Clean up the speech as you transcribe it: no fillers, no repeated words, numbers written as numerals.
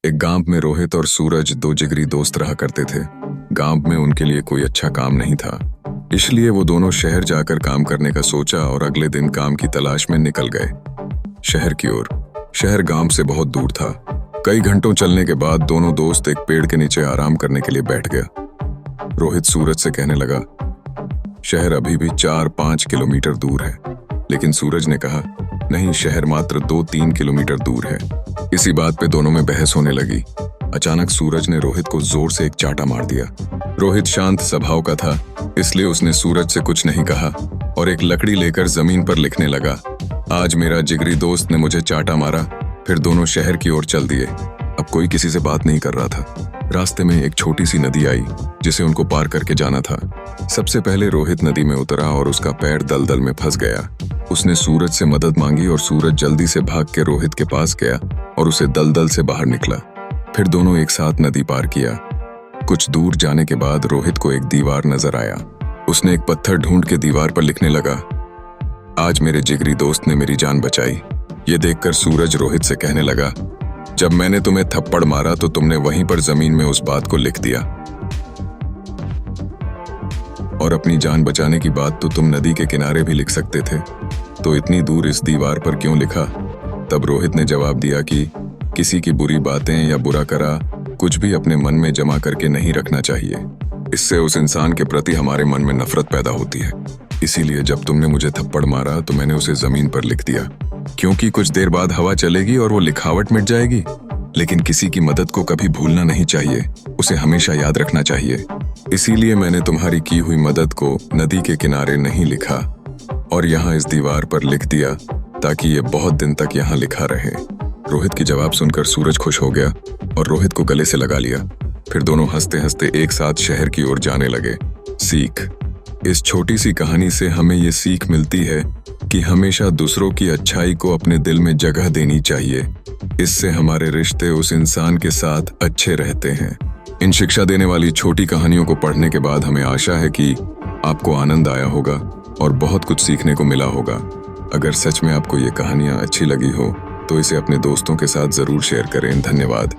एक गांव में रोहित और सूरज दो जिगरी दोस्त रहा करते थे। गांव में उनके लिए कोई अच्छा काम नहीं था, इसलिए वो दोनों शहर जाकर काम करने का सोचा और अगले दिन काम की तलाश में निकल गए शहर की ओर। शहर गांव से बहुत दूर था। कई घंटों चलने के बाद दोनों दोस्त एक पेड़ के नीचे आराम करने के लिए बैठ गया। रोहित सूरज से कहने लगा, शहर अभी भी 4-5 किलोमीटर दूर है। लेकिन सूरज ने कहा, नहीं, शहर मात्र 2-3 किलोमीटर दूर है। इसी बात पे दोनों में बहस होने लगी। अचानक सूरज ने रोहित को जोर से एक चांटा मार दिया। रोहित शांत स्वभाव का था, इसलिए उसने सूरज से कुछ नहीं कहा और एक लकड़ी लेकर जमीन पर लिखने लगा, आज मेरा जिगरी दोस्त ने मुझे चांटा मारा। फिर दोनों शहर की ओर चल दिए। अब कोई किसी से बात नहीं कर रहा था। रास्ते में एक छोटी सी नदी आई जिसे उनको पार करके जाना था। सबसे पहले रोहित नदी में उतरा और उसका पैर दलदल में फंस गया। उसने सूरज से मदद मांगी और सूरज जल्दी से भाग के रोहित के पास गया और उसे दलदल से बाहर निकला। फिर दोनों एक साथ नदी पार किया। कुछ दूर जाने के बाद रोहित को एक दीवार नजर आया। उसने एक पत्थर ढूंढ के दीवार पर लिखने लगा, आज मेरे जिगरी दोस्त ने मेरी जान बचाई। ये देखकर सूरज रोहित से कहने लगा, जब मैंने तुम्हें थप्पड़ मारा तो तुमने वहीं पर जमीन में उस बात को लिख दिया, और अपनी जान बचाने की बात तो तुम नदी के किनारे भी लिख सकते थे, तो इतनी दूर इस दीवार पर क्यों लिखा? तब रोहित ने जवाब दिया कि किसी की बुरी बातें या बुरा करा कुछ भी अपने मन में जमा करके नहीं रखना चाहिए। इससे उस इंसान के प्रति हमारे मन में नफरत पैदा होती है। इसीलिए जब तुमने मुझे थप्पड़ मारा तो मैंने उसे जमीन पर लिख दिया, क्योंकि कुछ देर बाद हवा चलेगी और वो लिखावट मिट जाएगी। लेकिन किसी की मदद को कभी भूलना नहीं चाहिए, उसे हमेशा याद रखना चाहिए। इसीलिए मैंने तुम्हारी की हुई मदद को नदी के किनारे नहीं लिखा और यहाँ इस दीवार पर लिख दिया, ताकि ये बहुत दिन तक यहाँ लिखा रहे। रोहित की जवाब सुनकर सूरज खुश हो गया और रोहित को गले से लगा लिया। फिर दोनों हंसते हंसते एक साथ शहर की ओर जाने लगे। सीख: इस छोटी सी कहानी से हमें ये सीख मिलती है कि हमेशा दूसरों की अच्छाई को अपने दिल में जगह देनी चाहिए। इससे हमारे रिश्ते उस इंसान के साथ अच्छे रहते हैं। इन शिक्षा देने वाली छोटी कहानियों को पढ़ने के बाद हमें आशा है कि आपको आनंद आया होगा और बहुत कुछ सीखने को मिला होगा। अगर सच में आपको ये कहानियाँ अच्छी लगी हो तो इसे अपने दोस्तों के साथ जरूर शेयर करें। धन्यवाद।